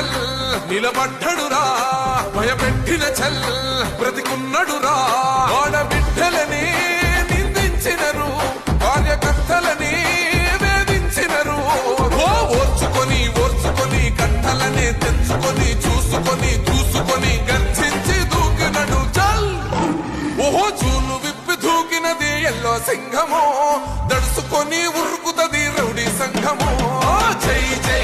చల్ నిలబడ్డడురా భయపెట్టిన చల్ బ్రతికున్నడురా ఆడబిడ్డలని నిందించినరు కార్యకర్తలని వేధించినరు ఓర్చుకొని ఓర్చుకొని కట్టలనే తెంచుకొని చూసుకొని దూసుకొని గర్జించి దూకినడు చల్ ఓహో చూలు విప్పి దూకినది ఎల్లో సింహము దడుసుకొని ఉరుకుతది రౌడీ సంఘము జై జై